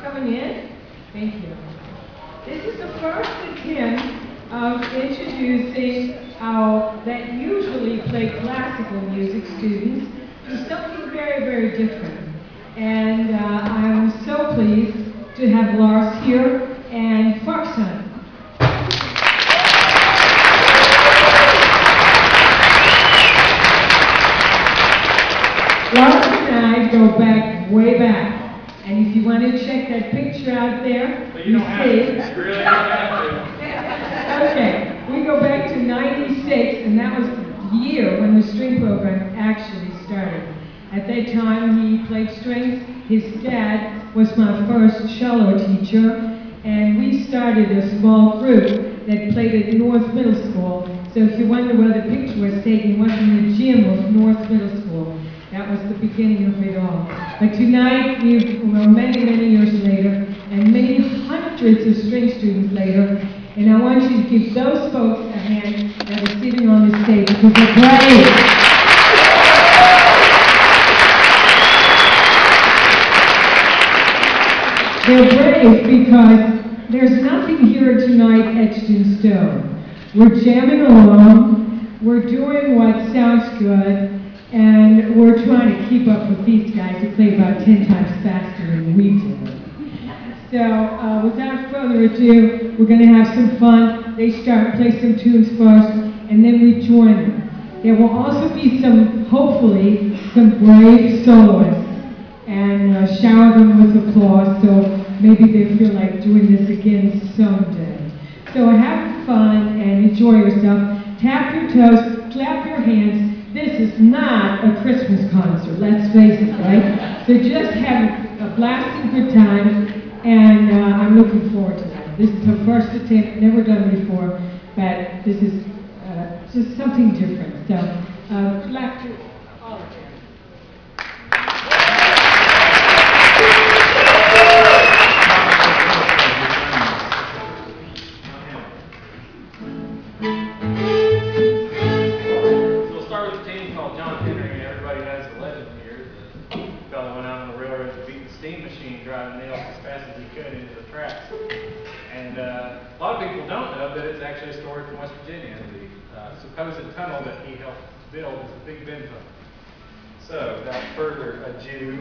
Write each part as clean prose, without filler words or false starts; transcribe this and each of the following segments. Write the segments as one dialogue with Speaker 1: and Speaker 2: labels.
Speaker 1: coming in. Thank you. This is the first attempt of introducing our, that usually play classical music students, to something very, very different. And I'm so pleased to have Lars here and Farkson. Lars and I go back, way back. And if you want to check that picture out there,
Speaker 2: but you don't have to. You really don't have to.
Speaker 1: Okay, we go back to '96, and that was the year when the string program actually started. At that time, he played strings. His dad was my first cello teacher, and we started a small group that played at North Middle School. So if you wonder where the picture was taken, it was in the gym of North Middle School. That was the beginning of it all. But tonight, we're many, many years later, and many hundreds of string students later, and I want you to give those folks a hand that are sitting on the stage, because they're brave. They're brave because there's nothing here tonight etched in stone. We're jamming along, we're doing what sounds good, and we're trying to keep up with these guys who play about 10 times faster than we do. So, without further ado, we're going to have some fun. They play some tunes first, and then we join them. There will also be some, hopefully, some brave soloists, and shower them with applause, so maybe they feel like doing this again someday. So have fun and enjoy yourself. Tap your toes, clap your hands. This is not a Christmas concert, let's face it, right? So just have a blasting good time, and I'm looking forward to that. This is the first attempt, never done before, but this is just something different. So, clap to all of you.
Speaker 2: Driving nails as fast as he could into the tracks. And a lot of people don't know that it's actually a story from West Virginia. The supposed tunnel that he helped build is a Big Bend tunnel. So, without further ado,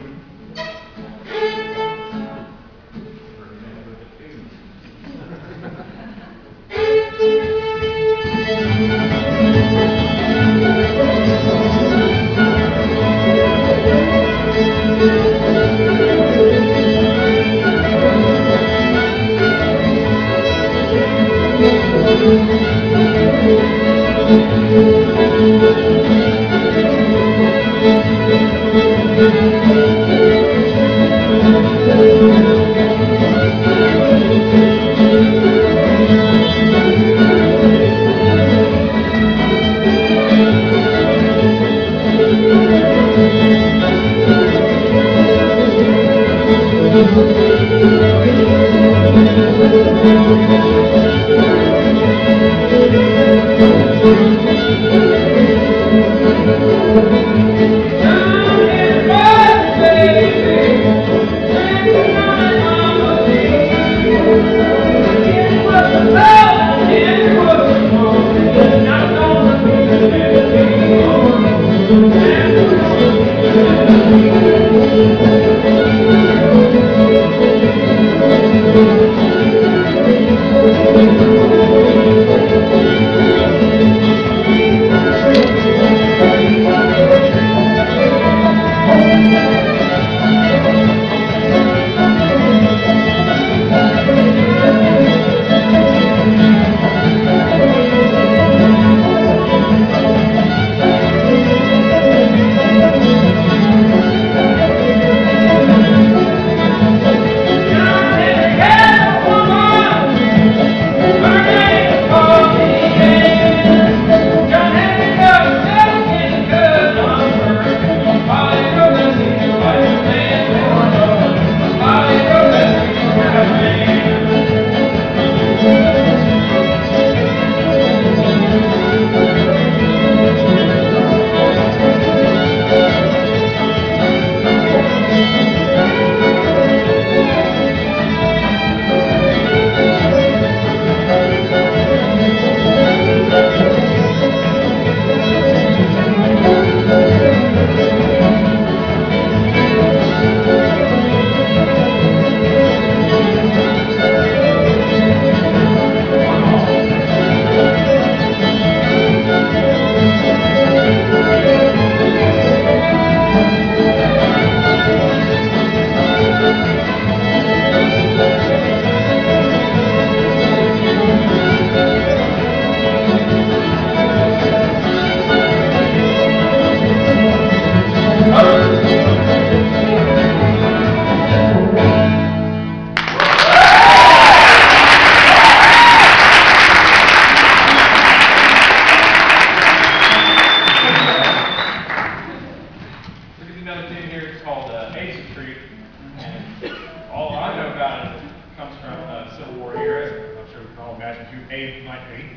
Speaker 2: imagine who A might be.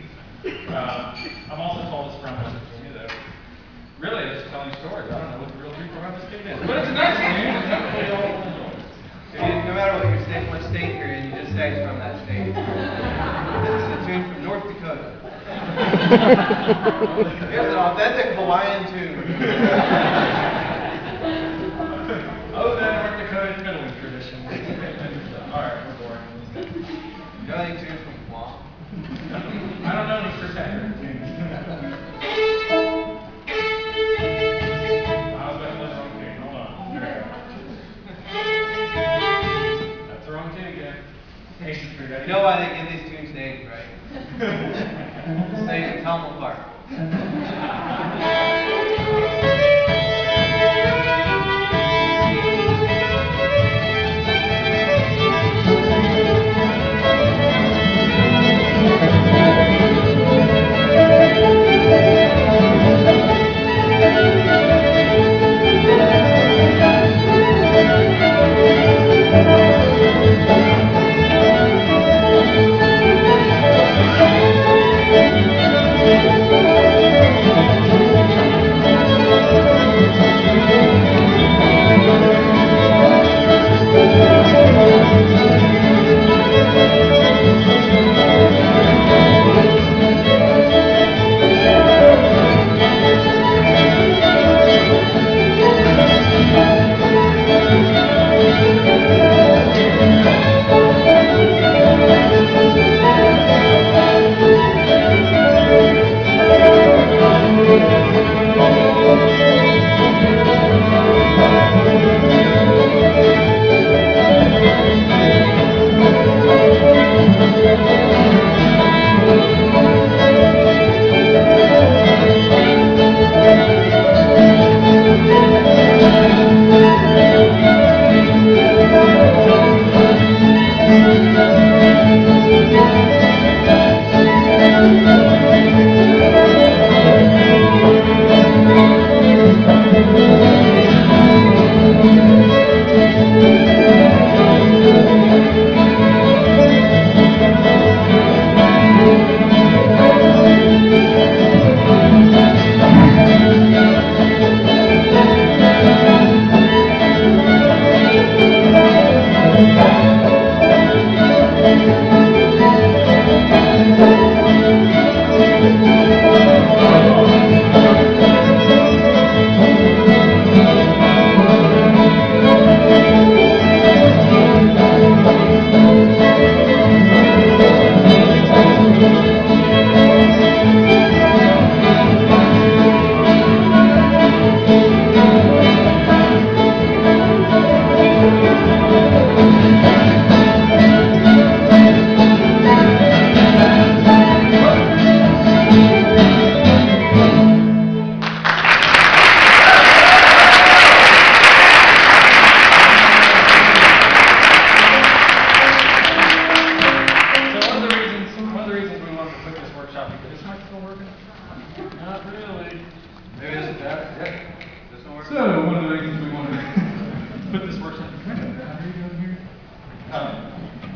Speaker 2: I'm also told it's from West Virginia, though. Really, it's just telling stories. I don't know what the real truth around this tune is. But it's a nice tune. It's not really all enjoy.
Speaker 3: No matter what state you're in, you just say it's from that state. This is a tune from North Dakota. Here's an authentic Hawaiian tune.
Speaker 2: Oh, that North Dakota fiddling tradition. Alright, we're boring.
Speaker 3: You know any tunes from Guam?
Speaker 2: I don't know any Chris Hacker tunes. I was about to let the wrong tune. Hold on. There we go. That's the wrong tune again.
Speaker 3: You know why they give these tunes names, right? So you can tell them apart.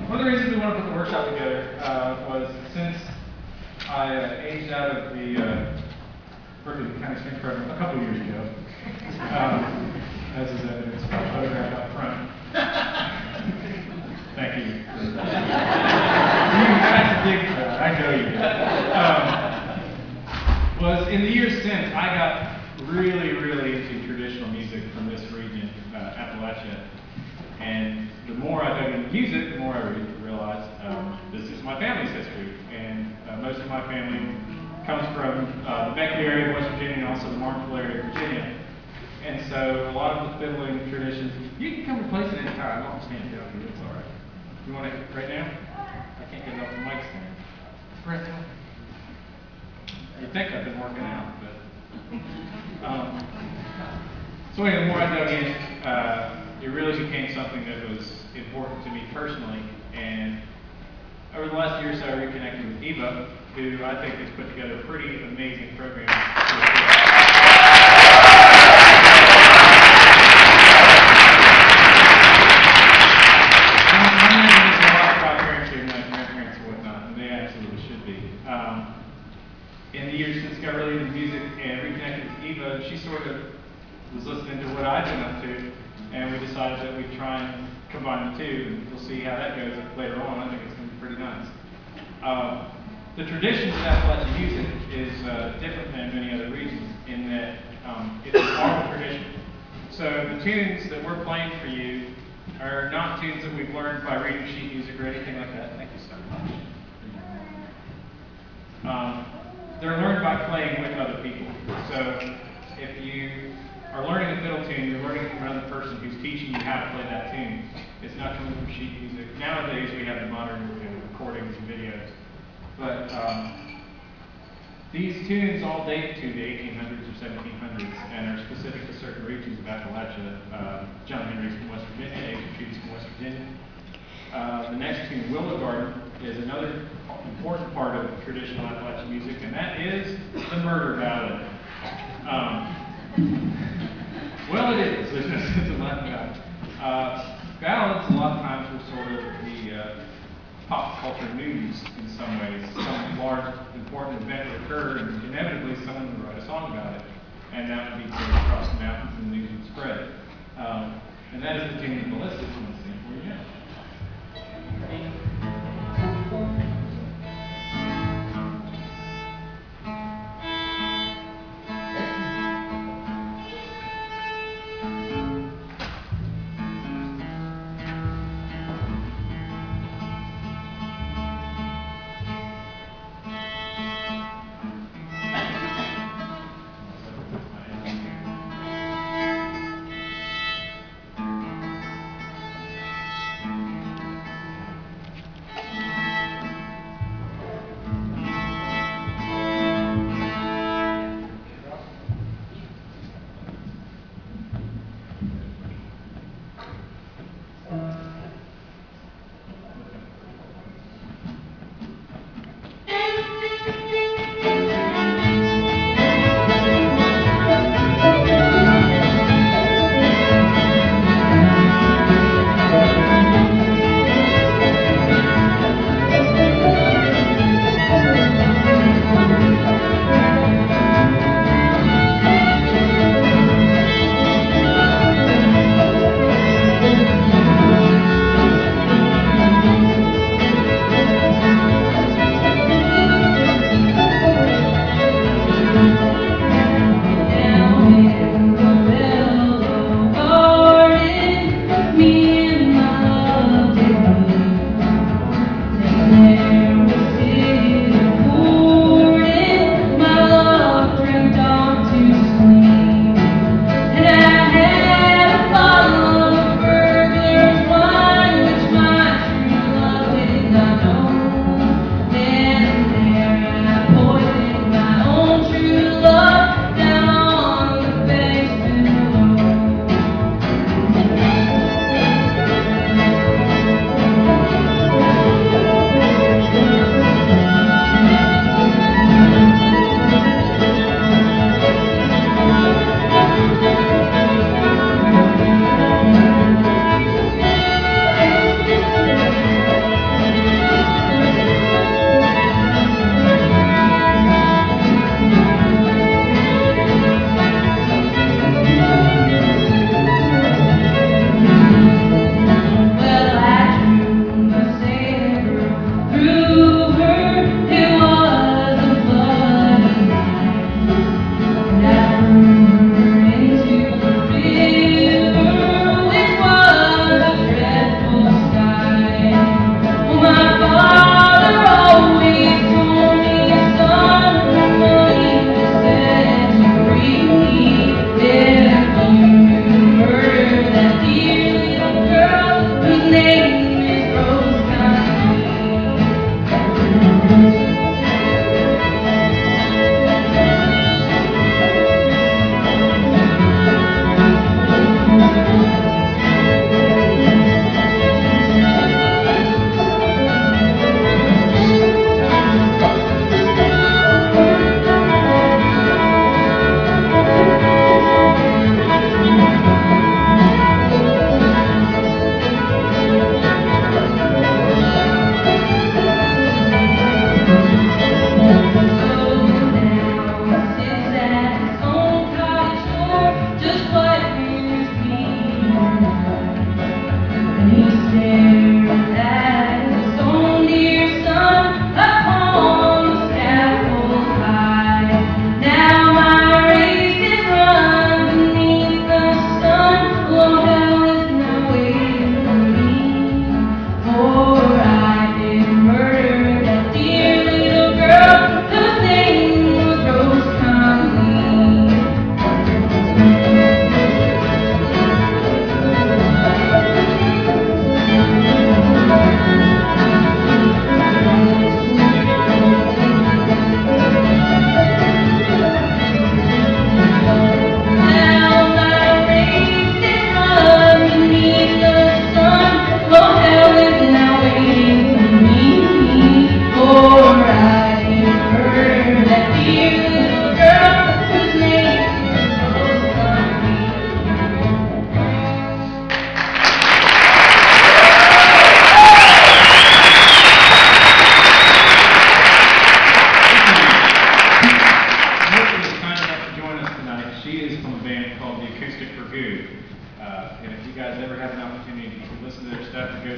Speaker 2: One of the reasons we want to put the workshop together was since I aged out of the Berkeley County Strings Program a couple years ago, as is evidenced by the photograph up front. Thank you. That's a big crowd, I know you did. Was in the years since, I got really into traditional music from this region, Appalachia. And the more I dug into music, the more I realized this is my family's history. And most of my family comes from the Berkeley area of West Virginia and also the Martinsville area of Virginia. And so a lot of the fiddling traditions, you can come and play it anytime. I don't stand down here, it's all right. You want it right now? I can't get it off the mic stand. Right now. You'd think I've been working out, but... so anyway, the more I dug in, it really became something that was important to me personally. And over the last year or so, I reconnected with Eva, who I think has put together a pretty amazing program. My grandparents and my grandparents and whatnot, and they absolutely years since got really into music and reconnected with Eva, and she sort of was listening to what I'd been up to, and we decided that we'd try and combine the two, and we'll see how that goes later on. I think it's going to be pretty nice. The tradition of Appalachian music is different than many other regions in that it's an oral tradition. So the tunes that we're playing for you are not tunes that we've learned by reading sheet music or anything like that. Thank you so much. They're learned by playing with other people. So if you are learning a fiddle tune, you're learning from another person who's teaching you how to play that tune. It's not coming from sheet music. Nowadays we have the modern recordings and videos. But these tunes all date to the 1800s or 1700s and are specific to certain regions of Appalachia. John Henry's from West Virginia, Asian Trees from West Virginia. The next tune, Willow Garden, is another important part of traditional Appalachian music, and that is the murder ballad. Well, it is. It's a Latin ballad. Ballads, a lot of times, were sort of the pop culture news in some ways. Some large, important event would occur, and inevitably someone would write a song about it, and that would be played across the mountains, and the news would spread. And that is the tune of Melissa. I'm going to sing for you now.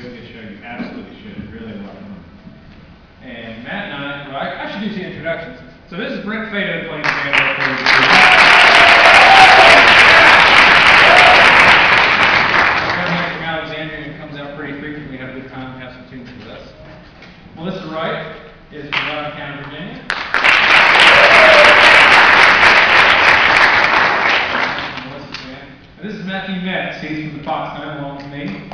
Speaker 4: go get a show, you absolutely should. Really a lot of fun. And Matt and I should do some introductions. So this is Brent Fado playing the piano. From Alexandria, and comes out pretty frequently. We have a good time, have some tunes with us. Melissa Wright is from Berkeley County, Virginia. And this is Matthew Metz. He's from the Fox Nine, along with me.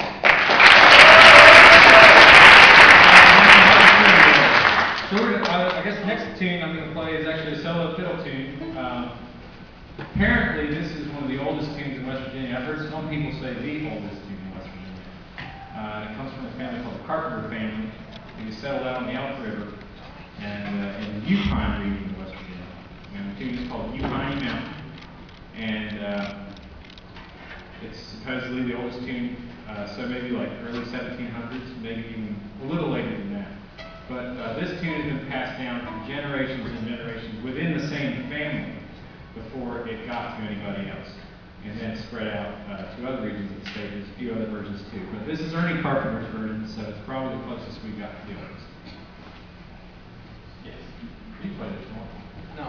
Speaker 4: So I guess the next tune I'm going to play is actually a solo fiddle tune. Apparently, this is one of the oldest tunes in West Virginia. I've heard some people say the oldest tune in West Virginia. It comes from a family called the Carpenter family. They settled out on the Elk River and in the Yukon region of West Virginia. And the tune is called Yukon Mountain. And it's supposedly the oldest tune, so maybe like early 1700s, maybe even a little later than that. But this tune has been passed down for generations and generations within the same family before it got to anybody else. And then spread out to other regions of the state. There's a few other versions too. But this is Ernie Carpenter's version, so it's probably the closest we got to the others. Yes. You play this one?
Speaker 3: No.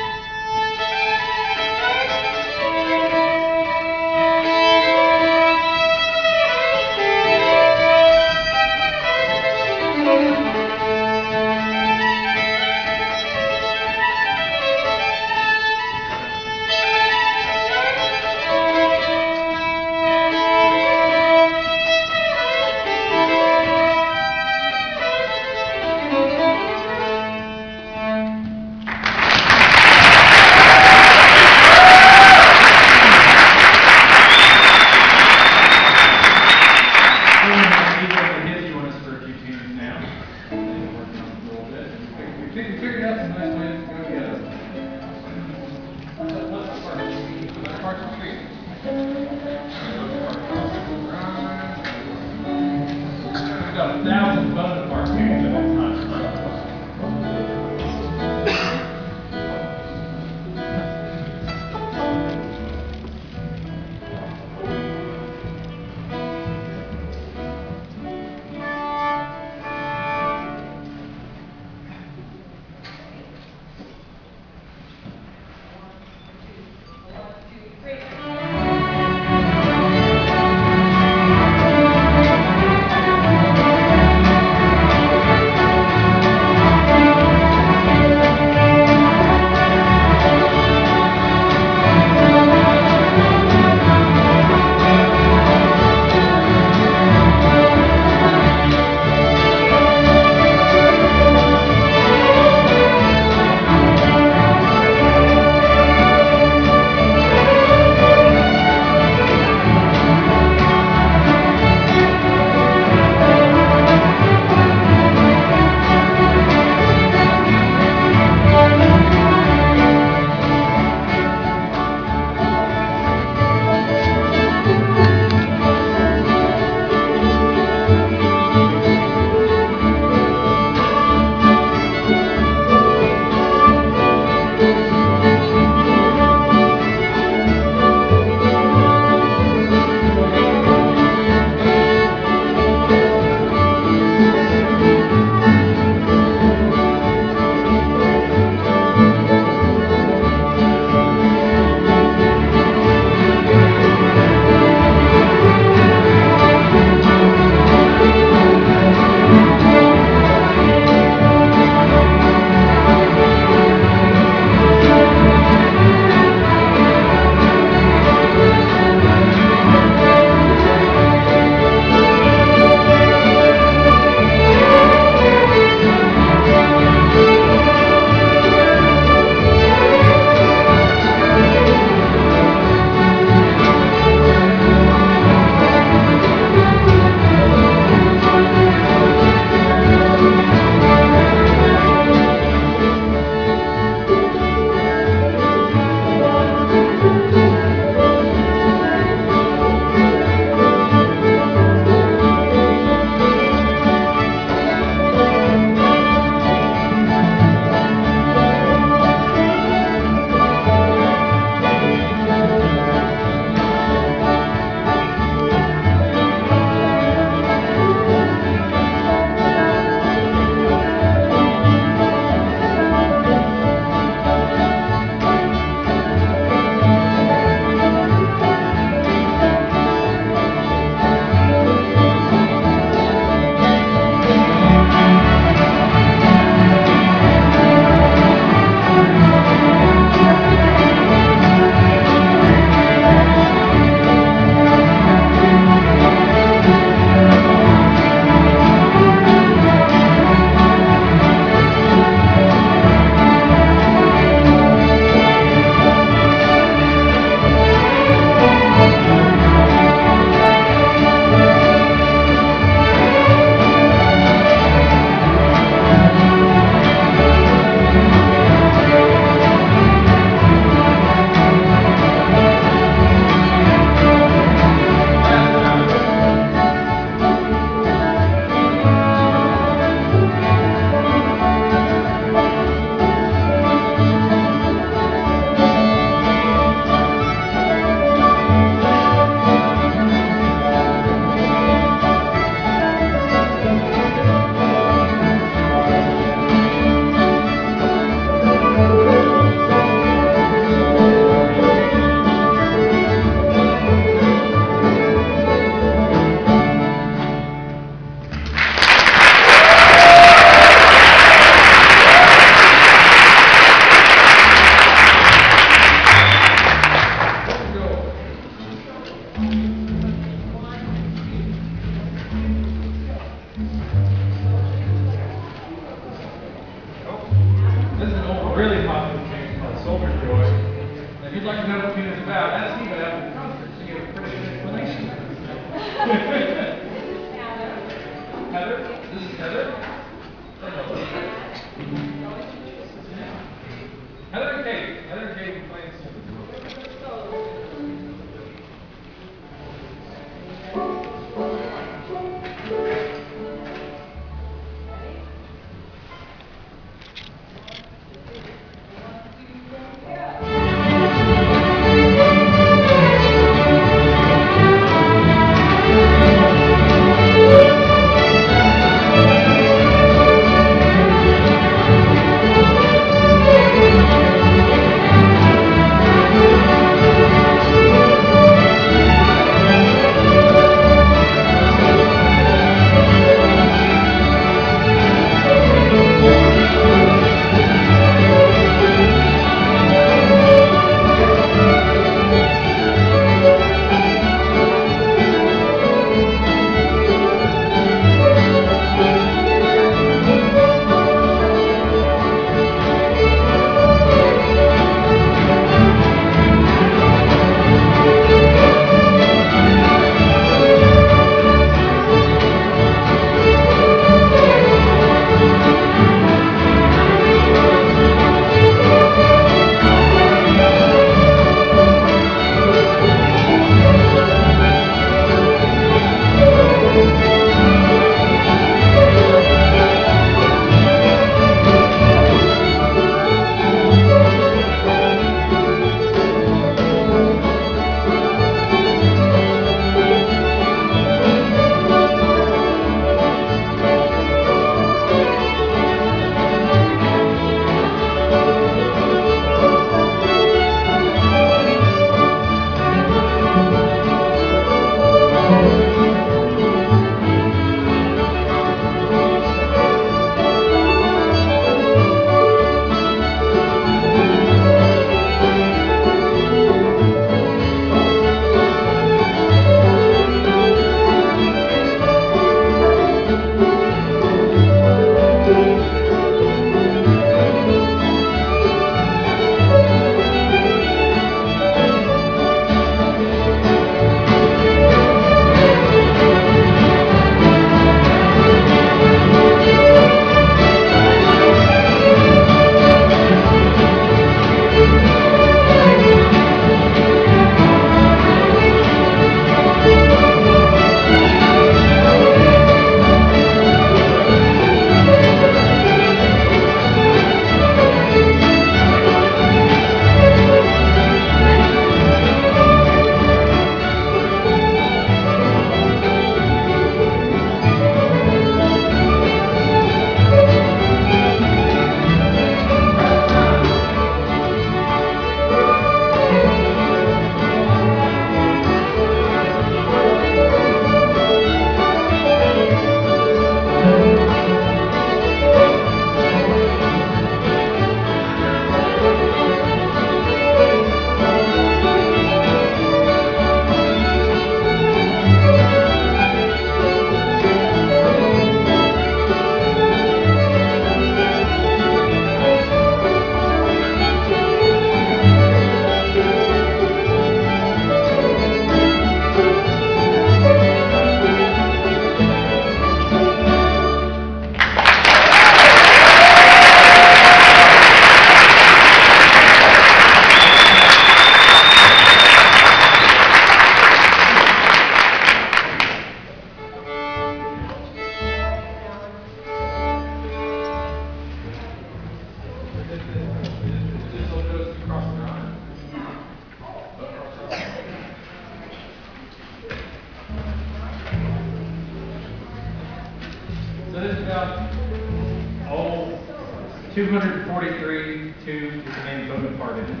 Speaker 4: 243, 2 is the main Bonaparte in it.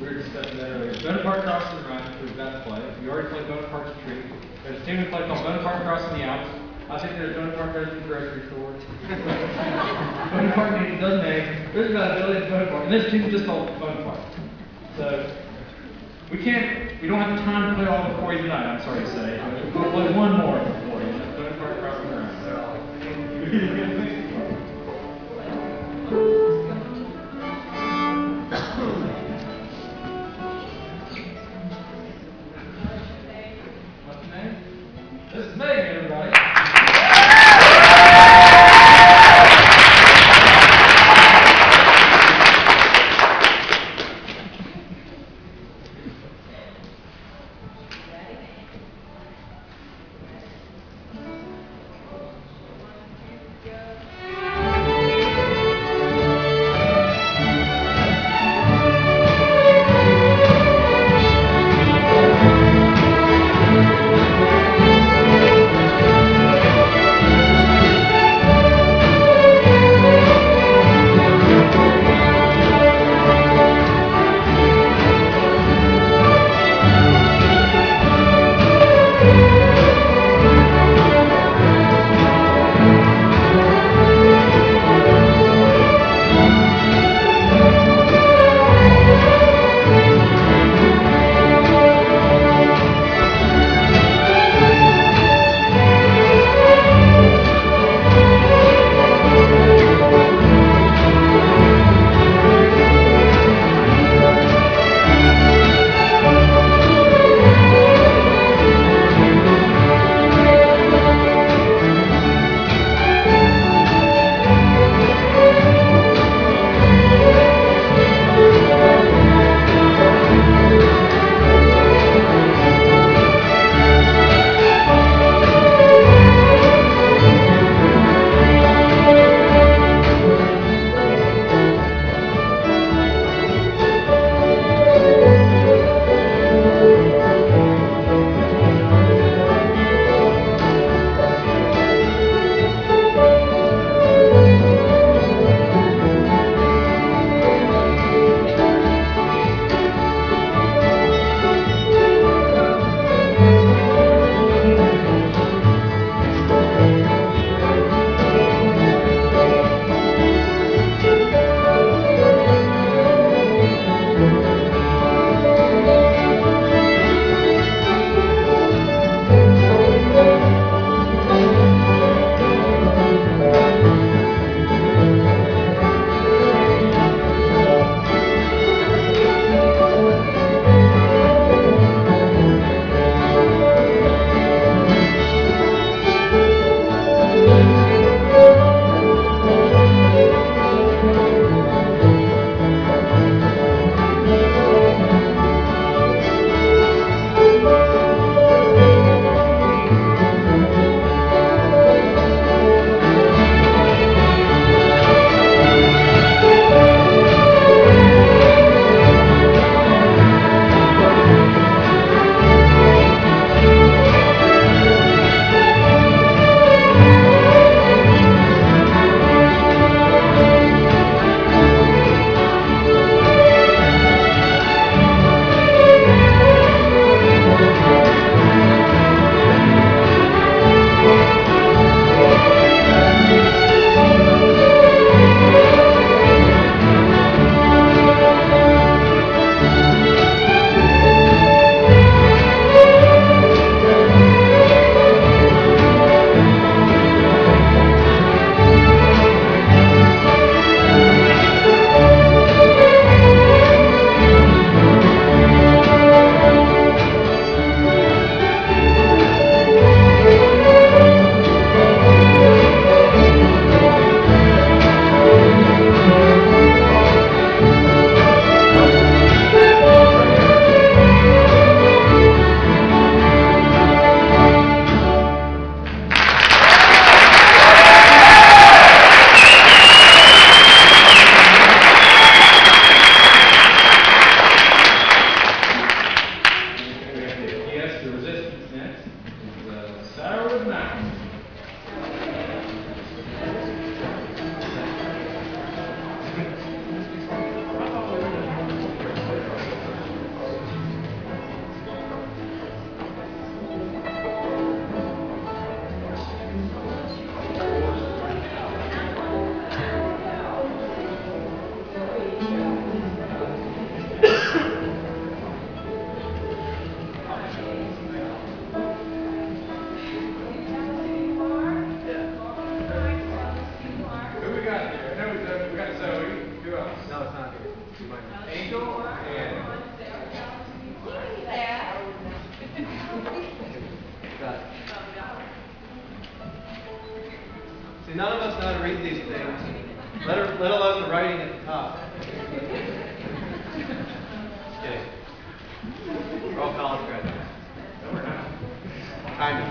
Speaker 4: We were discussing that earlier. Bonaparte Cross and Run, we're about to play. We already played Bonaparte's Retreat. There's a tune we played called Bonaparte Crossing the Alps. I think there's Bonaparte goes to the grocery store. Bonaparte needs a dozen eggs. There's about a billion Bonaparte. And this tune is just called Bonaparte. So, we don't have time to play all of them for you tonight, I'm sorry to say. We'll play one more for you. Bonaparte Crossing the Run. What's your name? This is Megan, everybody.
Speaker 5: Ready?
Speaker 3: See, none of us know how to read these things, let alone the writing at the top. Just kidding. We're all college graduates.
Speaker 2: No, we're not.
Speaker 3: Kind of.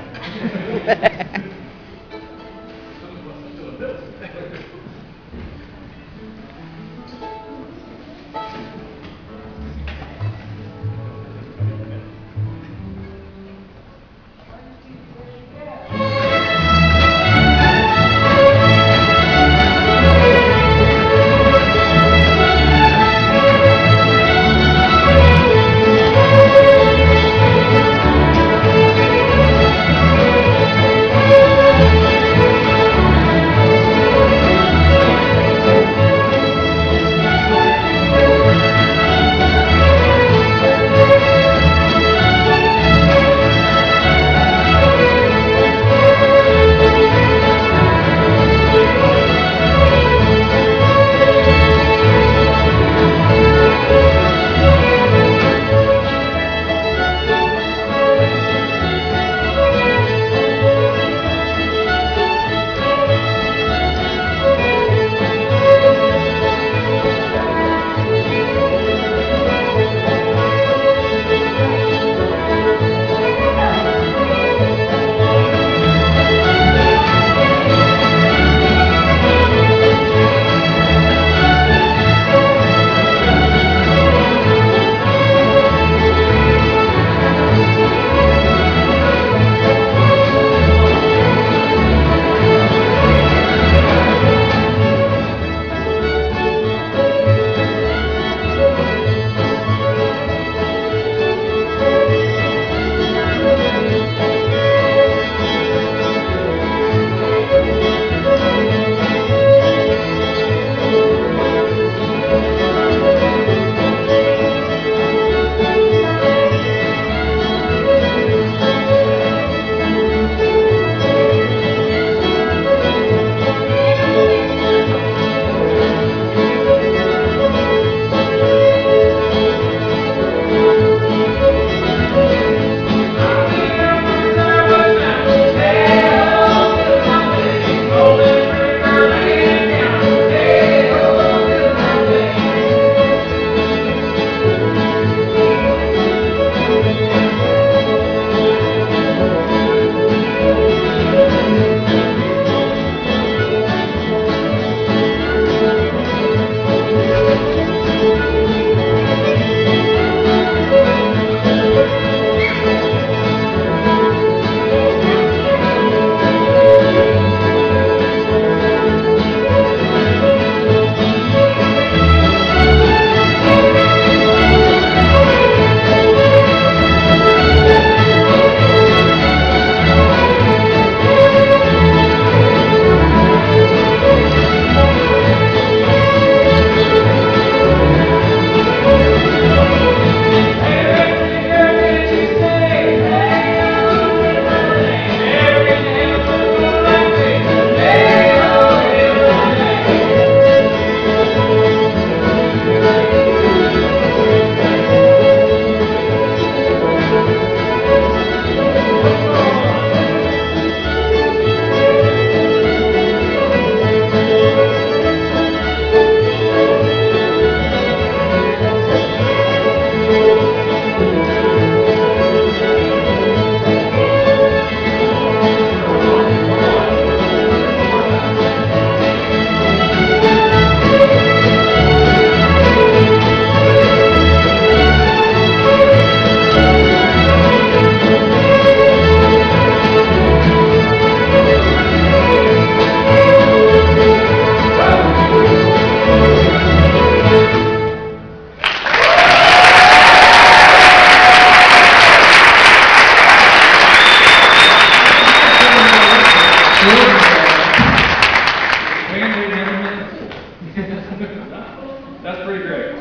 Speaker 4: That's pretty great.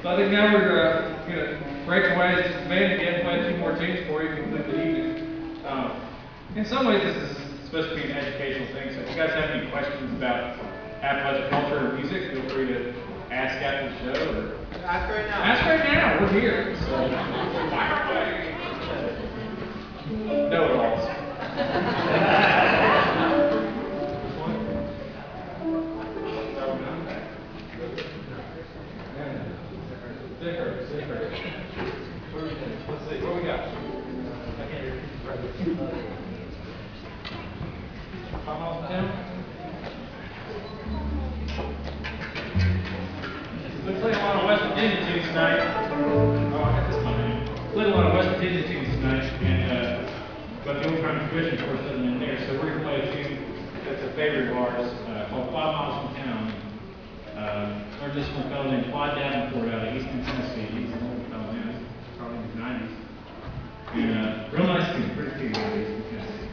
Speaker 4: So I think now we're going to break away as just a band again, play two more tunes for you to conclude the evening. In some ways, this is supposed to be an educational thing, so if you guys have any questions about AshlyConcert or music, feel free to ask after the show. Or
Speaker 3: Ask right now.
Speaker 4: ask right now, we're here. So. Know-it-alls. 5 miles from town? We played a lot of West Virginia tunes tonight. Oh, I got this one in. Played a lot of West Virginia tunes tonight, and but the old time tradition, of course, isn't in there. So we're gonna play a tune that's a favorite of ours, called 5 Miles from Town. Learned this from a fellow named Clyde Davenport out of Eastern Tennessee. He's an old fellow now, he's probably in his 90s. And real nice tune, pretty tune out of Eastern Tennessee.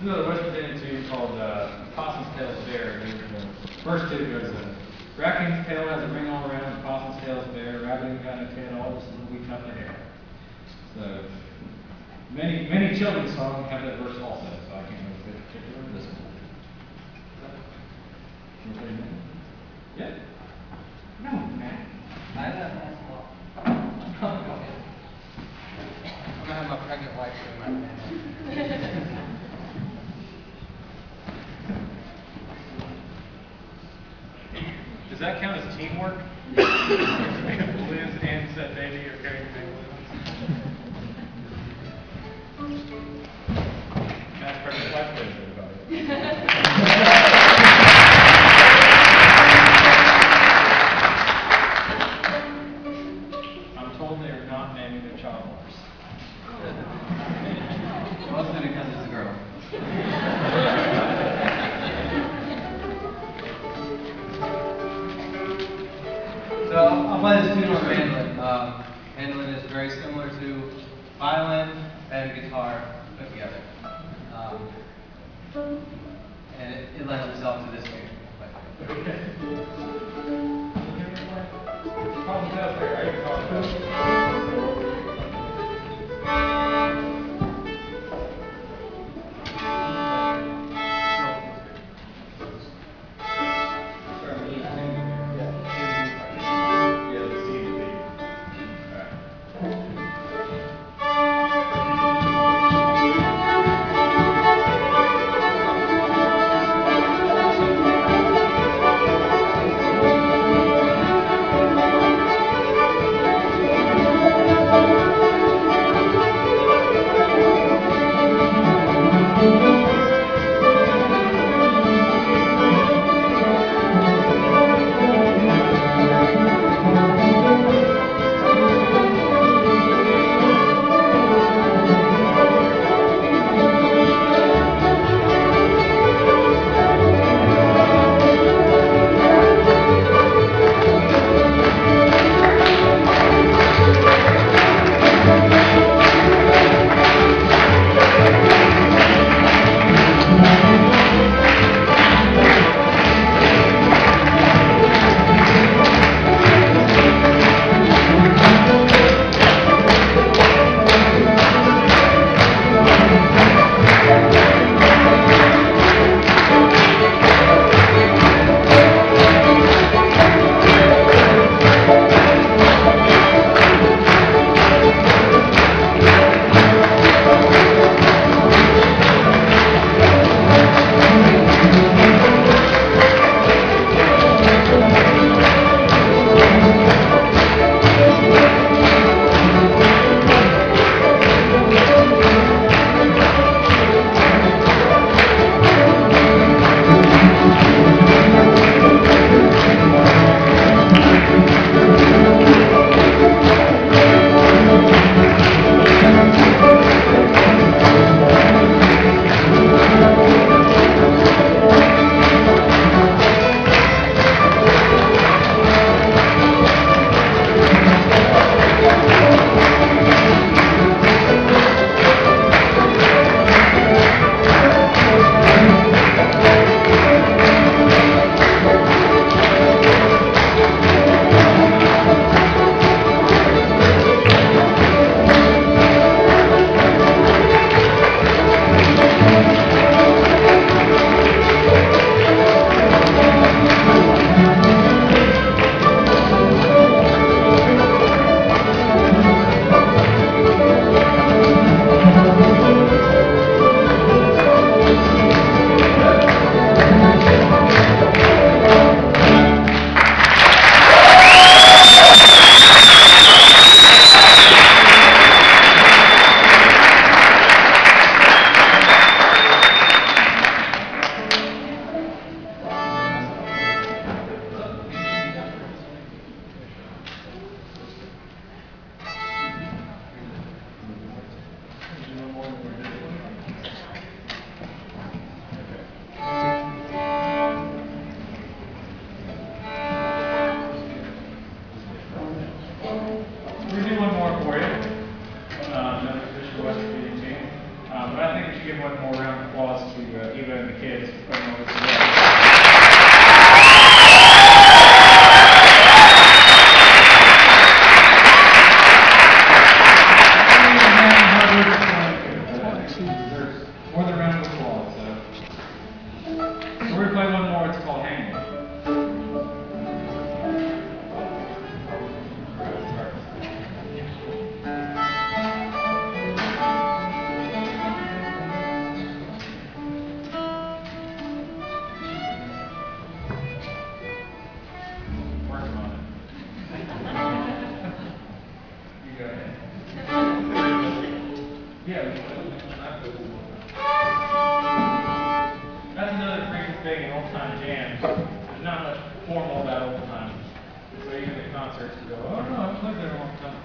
Speaker 4: another West Virginia tune called Possum's Tail's Bare. The first two goes raccoon's tail has a ring all around, possum's tail's bare, rabbit ain't got a tail, all just a little wee tuft of hair. So many children's songs have that verse also, so I can't really fit particular with this one. Yeah? No, Matt.
Speaker 3: I have I'm gonna have my pregnant wife sing my family.
Speaker 2: Does that count as teamwork? Liz and Seth Davey are carrying the big balloons. Matt's pregnant wife wins, everybody. I'm told they are not naming their child horse.
Speaker 3: Mostly because it's a girl.
Speaker 4: give one more round of applause to Eva and the kids for putting all this together. More than a round of applause. So we're going to play one more. It's called Hang. That's another freaking thing in old-time jams. There's not much formal about old-time. So even at concerts, you go, oh no, I've played there a long time.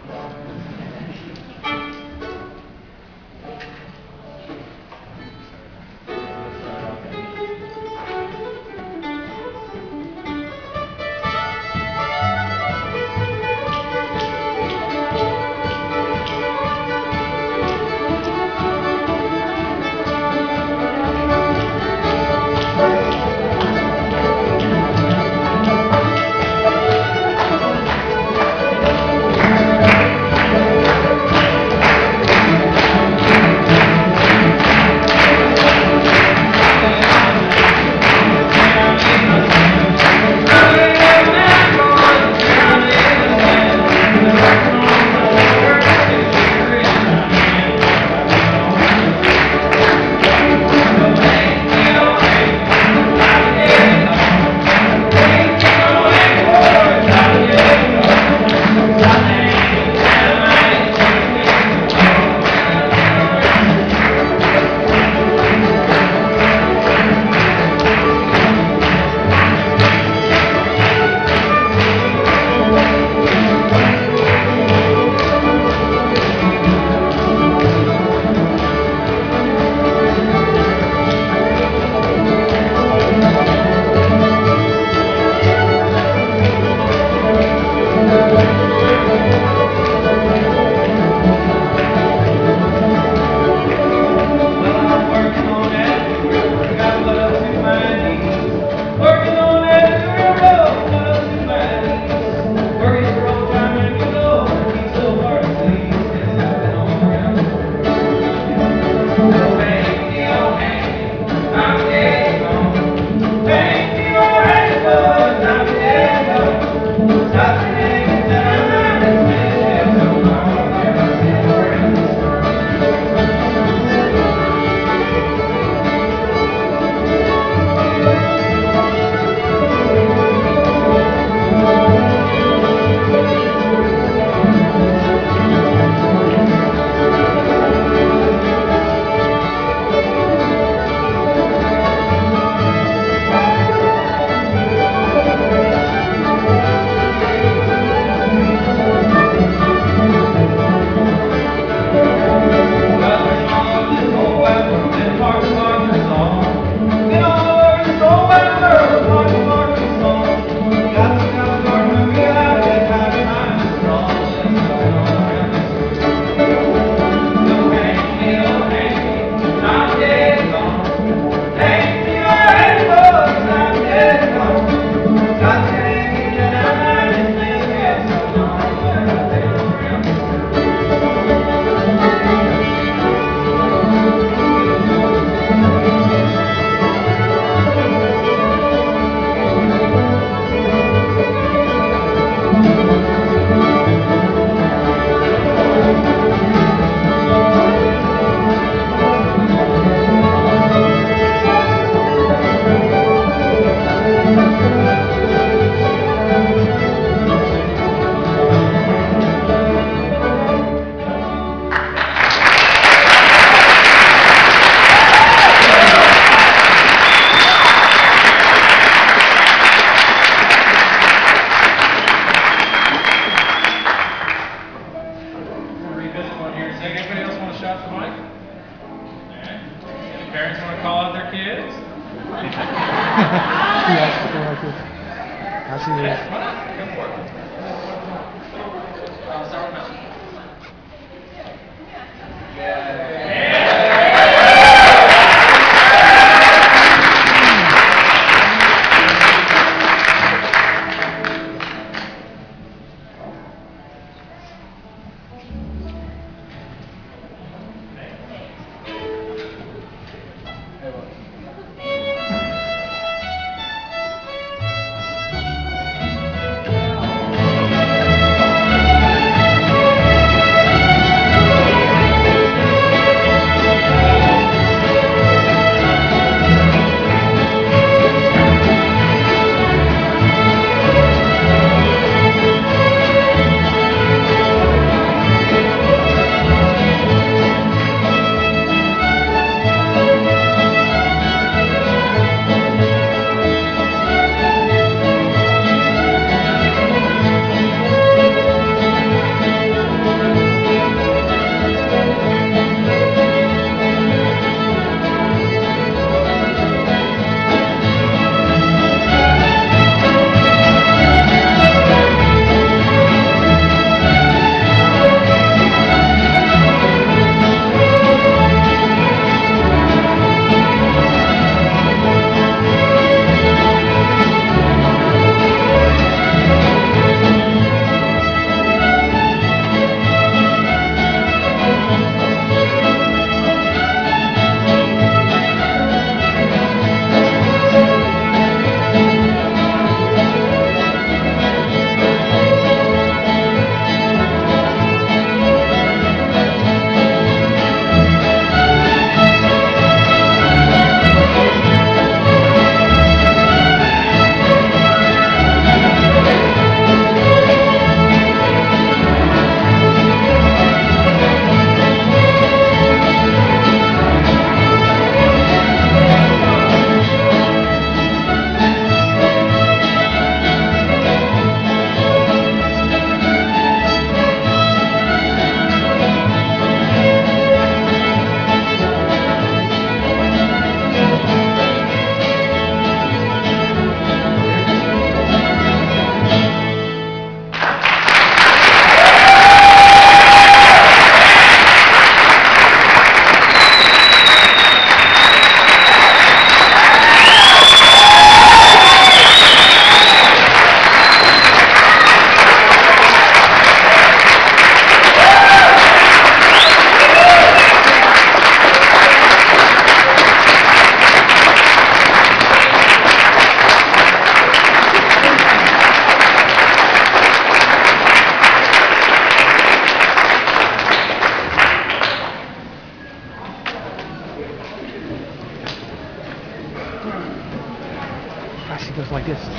Speaker 5: Ashley goes like this.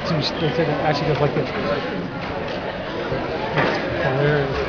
Speaker 5: So they said that Ashley goes like this. Yes. Oh, there it is.